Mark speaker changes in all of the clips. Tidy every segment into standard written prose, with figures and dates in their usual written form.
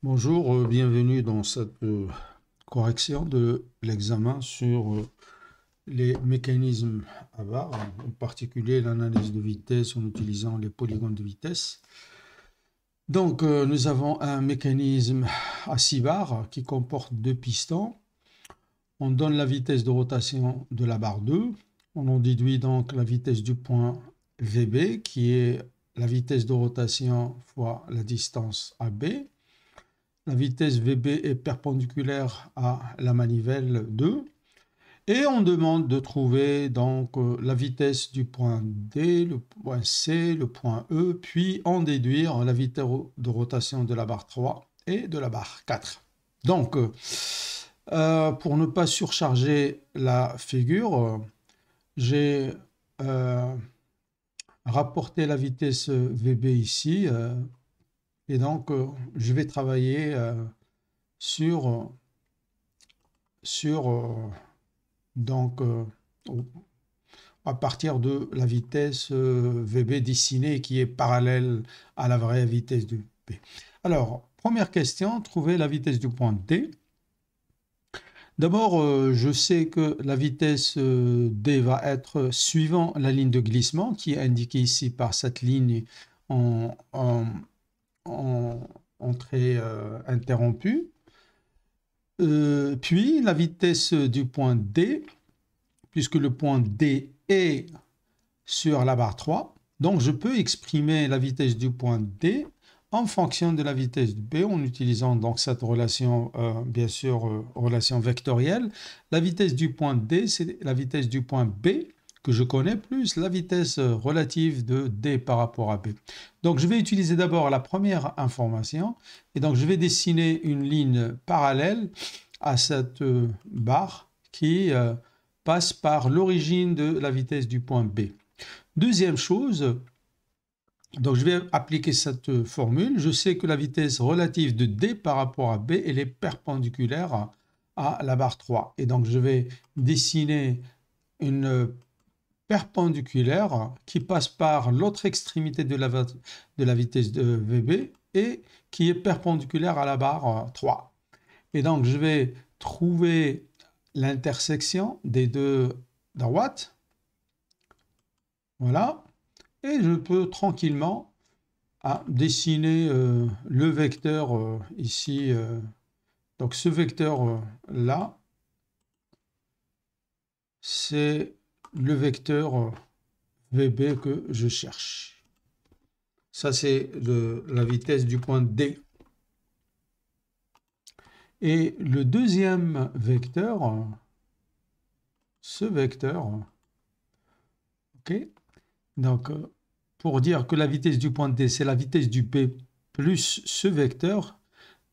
Speaker 1: Bonjour, bienvenue dans cette correction de l'examen sur les mécanismes à barres, en particulier l'analyse de vitesse en utilisant les polygones de vitesse. Donc, nous avons un mécanisme à 6 barres qui comporte deux pistons. On donne la vitesse de rotation de la barre 2. On en déduit donc la vitesse du point VB, qui est la vitesse de rotation fois la distance AB. La vitesse VB est perpendiculaire à la manivelle 2. Et on demande de trouver donc la vitesse du point D, le point C, le point E, puis en déduire la vitesse de rotation de la barre 3 et de la barre 4. Donc, pour ne pas surcharger la figure, j'ai rapporté la vitesse VB ici. Et donc, je vais travailler donc, à partir de la vitesse VB dessinée qui est parallèle à la vraie vitesse de B. Alors, première question, trouver la vitesse du point D. D'abord, je sais que la vitesse D va être suivant la ligne de glissement qui est indiquée ici par cette ligne en entrée interrompue. Puis la vitesse du point D, puisque le point D est sur la barre 3, donc je peux exprimer la vitesse du point D en fonction de la vitesse de B en utilisant donc cette relation, bien sûr, relation vectorielle. La vitesse du point D, c'est la vitesse du point B que je connais, plus la vitesse relative de D par rapport à B. Donc je vais utiliser d'abord la première information, et donc je vais dessiner une ligne parallèle à cette barre qui passe par l'origine de la vitesse du point B. Deuxième chose, donc je vais appliquer cette formule. Je sais que la vitesse relative de D par rapport à B, elle est perpendiculaire à la barre 3. Et donc je vais dessiner une perpendiculaire qui passe par l'autre extrémité de la vitesse de VB et qui est perpendiculaire à la barre 3. Et donc je vais trouver l'intersection des deux droites. Voilà. Et je peux tranquillement dessiner le vecteur ici. Donc ce vecteur là, c'est le vecteur VB que je cherche. Ça, c'est la vitesse du point D. Et le deuxième vecteur, ce vecteur, ok, donc pour dire que la vitesse du point D, c'est la vitesse du B plus ce vecteur,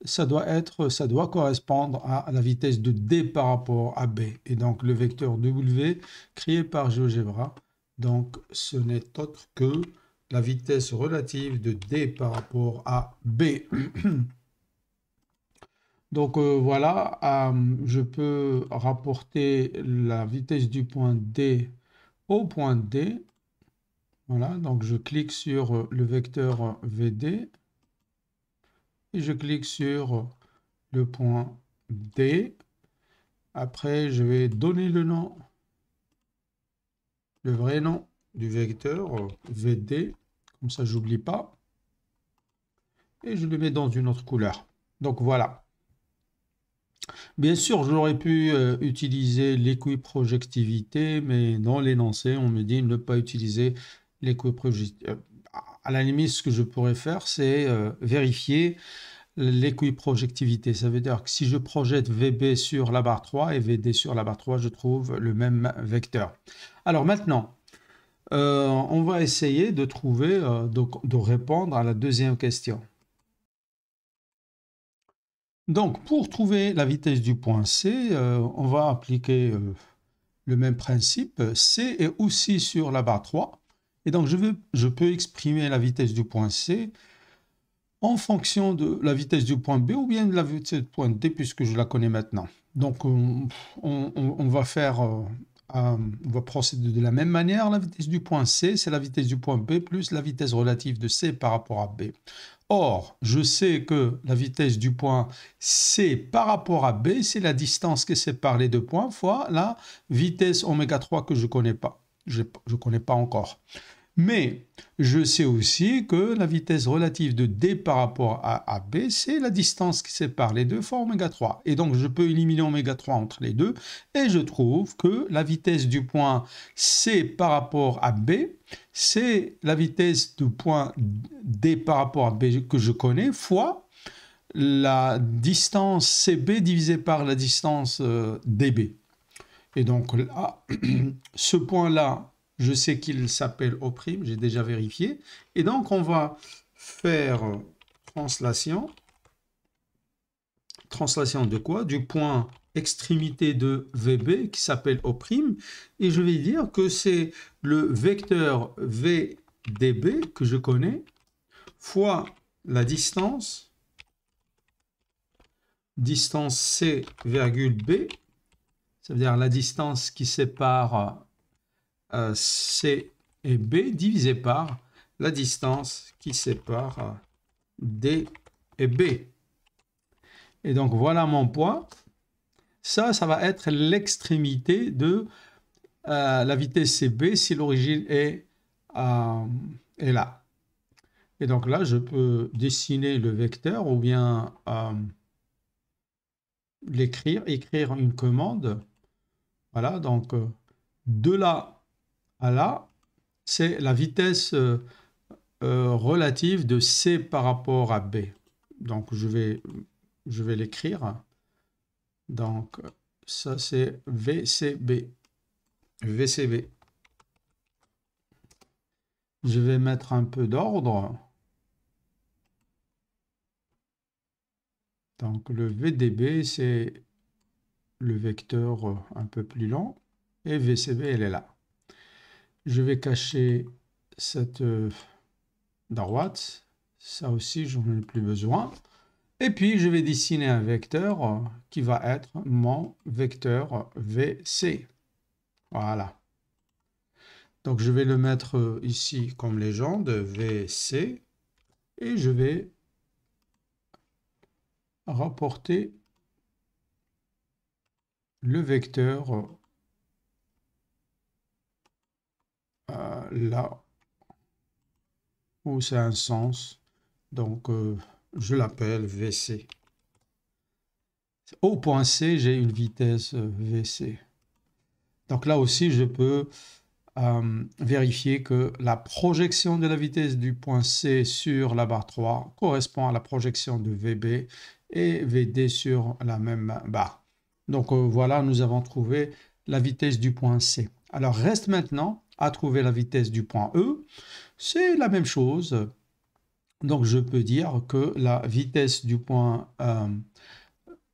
Speaker 1: ça doit correspondre à la vitesse de D par rapport à B. Et donc le vecteur W créé par GeoGebra, donc ce n'est autre que la vitesse relative de D par rapport à B. Donc voilà, je peux rapporter la vitesse du point D au point D. Voilà, donc je clique sur le vecteur VD et je clique sur le point D. Après, je vais donner le nom, le vrai nom du vecteur VD, comme ça j'oublie pas. Et je le mets dans une autre couleur. Donc voilà. Bien sûr, j'aurais pu utiliser l'équiprojectivité, mais dans l'énoncé, on me dit ne pas utiliser l'équiprojectivité. À la limite, ce que je pourrais faire, c'est vérifier l'équiprojectivité. Ça veut dire que si je projette VB sur la barre 3 et VD sur la barre 3, je trouve le même vecteur. Alors maintenant, on va essayer de trouver, de répondre à la deuxième question. Donc, pour trouver la vitesse du point C, on va appliquer le même principe. C est aussi sur la barre 3. Et donc, je peux exprimer la vitesse du point C en fonction de la vitesse du point B ou bien de la vitesse du point D, puisque je la connais maintenant. Donc, on va procéder de la même manière. La vitesse du point C, c'est la vitesse du point B plus la vitesse relative de C par rapport à B. Or, je sais que la vitesse du point C par rapport à B, c'est la distance qui sépare les deux points fois la vitesse oméga 3 que je ne connais pas. Je ne connais pas encore. Mais je sais aussi que la vitesse relative de D par rapport à B, c'est la distance qui sépare les deux fois oméga 3. Et donc, je peux éliminer oméga 3 entre les deux. Et je trouve que la vitesse du point C par rapport à B, c'est la vitesse du point D par rapport à B que je connais, fois la distance CB divisée par la distance DB. Et donc là, ce point-là, je sais qu'il s'appelle O', j'ai déjà vérifié. Et donc, on va faire translation. Translation de quoi? Du point extrémité de VB qui s'appelle O'. Et je vais dire que c'est le vecteur VDB que je connais fois la distance C virgule B. Ça veut dire la distance qui sépare C et B divisé par la distance qui sépare D et B. Et donc voilà mon point. Ça va être l'extrémité de la vitesse CB si l'origine est là. Et donc là, je peux dessiner le vecteur ou bien écrire une commande. Voilà, donc de là à là, c'est la vitesse relative de C par rapport à B. Donc, je vais l'écrire. Donc, ça, c'est VCB. VCB. Je vais mettre un peu d'ordre. Donc, le VDB, c'est le vecteur un peu plus long. Et VCB, elle est là. Je vais cacher cette droite. Ça aussi, j'en ai plus besoin. Et puis, je vais dessiner un vecteur qui va être mon vecteur VC. Voilà. Donc, je vais le mettre ici comme légende, VC. Et je vais rapporter le vecteur là où c'est un sens. Donc, je l'appelle VC. Au point C, j'ai une vitesse VC. Donc là aussi, je peux vérifier que la projection de la vitesse du point C sur la barre 3 correspond à la projection de VB et VD sur la même barre. Donc voilà, nous avons trouvé la vitesse du point C. Alors reste maintenant à trouver la vitesse du point E. C'est la même chose. Donc je peux dire que la vitesse du point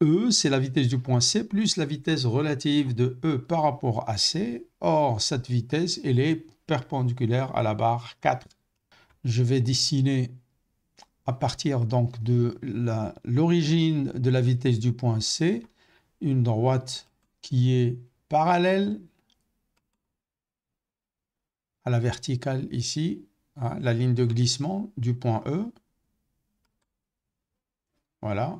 Speaker 1: E, c'est la vitesse du point C plus la vitesse relative de E par rapport à C. Or, cette vitesse, elle est perpendiculaire à la barre 4. Je vais dessiner à partir donc de l'origine de la vitesse du point C, une droite qui est parallèle à la verticale ici, hein, la ligne de glissement du point E. Voilà.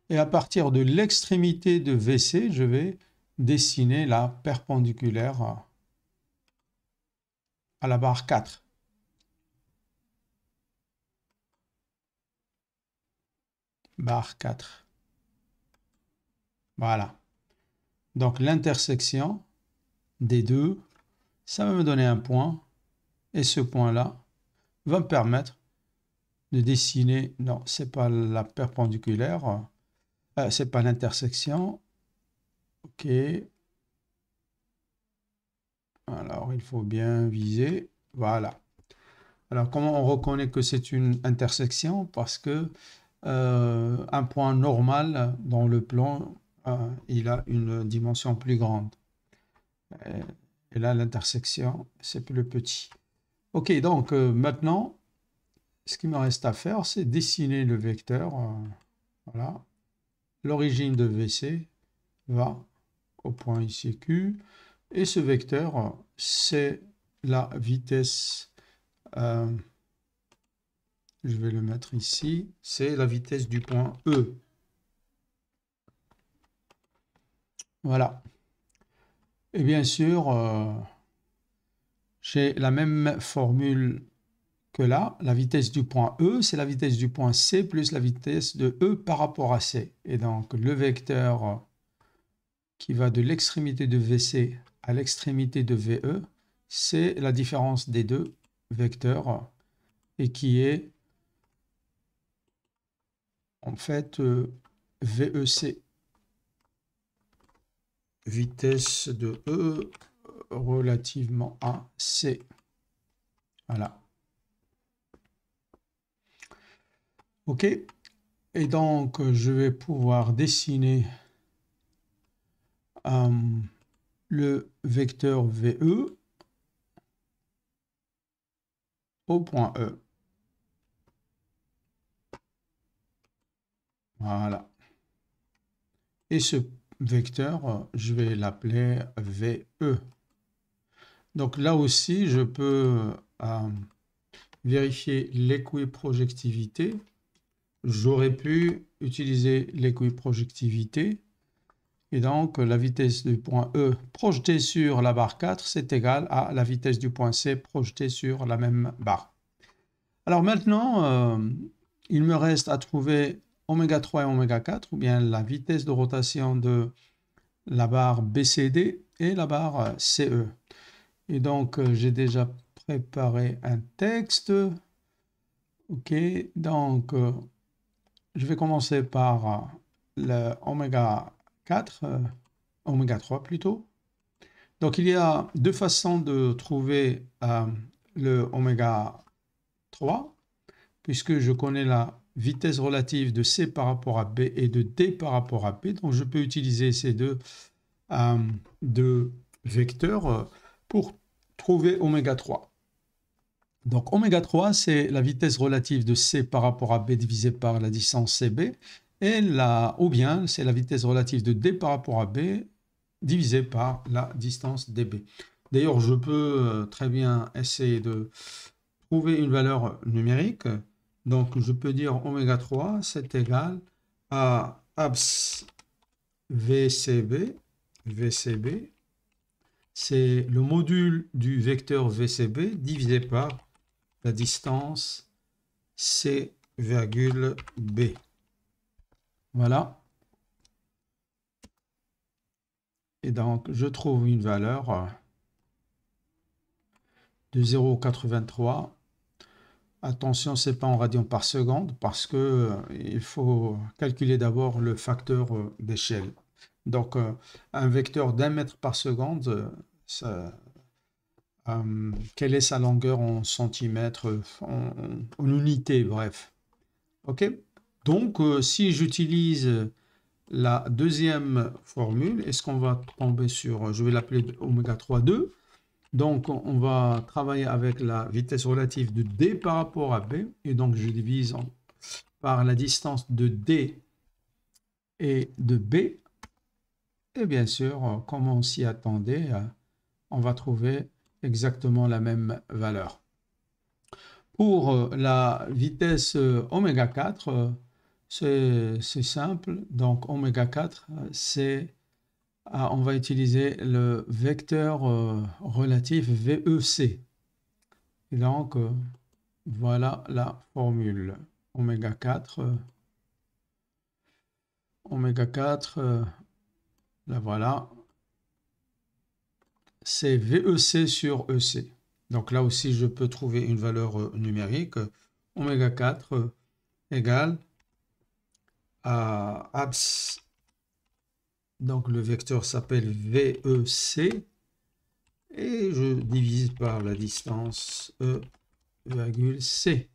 Speaker 1: Et à partir de l'extrémité de VC, je vais dessiner la perpendiculaire à la barre 4. Barre 4. Voilà. Donc l'intersection des deux, ça va me donner un point. Et ce point-là va me permettre de dessiner... Non, ce n'est pas la perpendiculaire. Ce n'est pas l'intersection. OK. Alors, il faut bien viser. Voilà. Alors, comment on reconnaît que c'est une intersection? Parce que un point normal dans le plan, il a une dimension plus grande. Et là, l'intersection, c'est plus petit. OK, donc maintenant, ce qu'il me reste à faire, c'est dessiner le vecteur. Voilà. L'origine de VC va au point ici Q. Et ce vecteur, c'est la vitesse je vais le mettre ici, c'est la vitesse du point E. Voilà. Et bien sûr, j'ai la même formule que là. La vitesse du point E, c'est la vitesse du point C plus la vitesse de E par rapport à C. Et donc, le vecteur qui va de l'extrémité de VC à l'extrémité de VE, c'est la différence des deux vecteurs et qui est en fait VEC. Vitesse de E relativement à C. Voilà. OK. Et donc, je vais pouvoir dessiner le vecteur VE au point E. Voilà. Et ce vecteur, je vais l'appeler VE. Donc là aussi, je peux vérifier l'équiprojectivité. J'aurais pu utiliser l'équiprojectivité. Et donc, la vitesse du point E projetée sur la barre 4, c'est égal à la vitesse du point C projetée sur la même barre. Alors maintenant, il me reste à trouver oméga 3 et oméga 4, ou bien la vitesse de rotation de la barre BCD et la barre CE. Et donc, j'ai déjà préparé un texte. OK, donc, je vais commencer par le oméga 4, oméga 3 plutôt. Donc, il y a deux façons de trouver le oméga 3, puisque je connais la vitesse relative de C par rapport à B et de D par rapport à B. Donc, je peux utiliser ces deux vecteurs pour trouver oméga 3. Donc, oméga 3, c'est la vitesse relative de C par rapport à B divisé par la distance CB. Ou bien, c'est la vitesse relative de D par rapport à B divisé par la distance DB. D'ailleurs, je peux très bien essayer de trouver une valeur numérique. Donc, je peux dire oméga 3, c'est égal à abs VCB. VCB, c'est le module du vecteur VCB divisé par la distance C, B. Voilà. Et donc, je trouve une valeur de 0,83. Attention, ce n'est pas en radians par seconde parce que il faut calculer d'abord le facteur d'échelle. Donc, un vecteur d'1 mètre par seconde, quelle est sa longueur en centimètres, en unité, bref. OK? Donc, si j'utilise la deuxième formule, est-ce qu'on va tomber sur, je vais l'appeler oméga 3, 2. Donc, on va travailler avec la vitesse relative de D par rapport à B. Et donc, je divise par la distance de D et de B. Et bien sûr, comme on s'y attendait, on va trouver exactement la même valeur. Pour la vitesse oméga 4, c'est simple. Donc, oméga 4, on va utiliser le vecteur relatif VEC. Et donc, voilà la formule. Oméga 4, là voilà, c'est VEC sur EC. Donc là aussi, je peux trouver une valeur numérique. Oméga 4 égale à abs. Donc le vecteur s'appelle VEC. Et je divise par la distance E, C.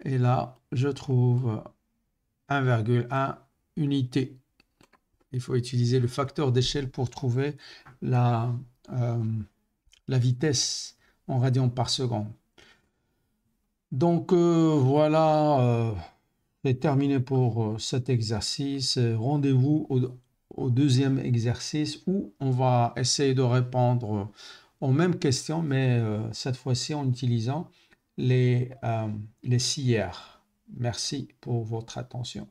Speaker 1: Et là, je trouve 1,1 unité. Il faut utiliser le facteur d'échelle pour trouver la vitesse en radians par seconde. Donc voilà, c'est terminé pour cet exercice. Rendez-vous au deuxième exercice où on va essayer de répondre aux mêmes questions, mais cette fois-ci en utilisant les scières. Merci pour votre attention.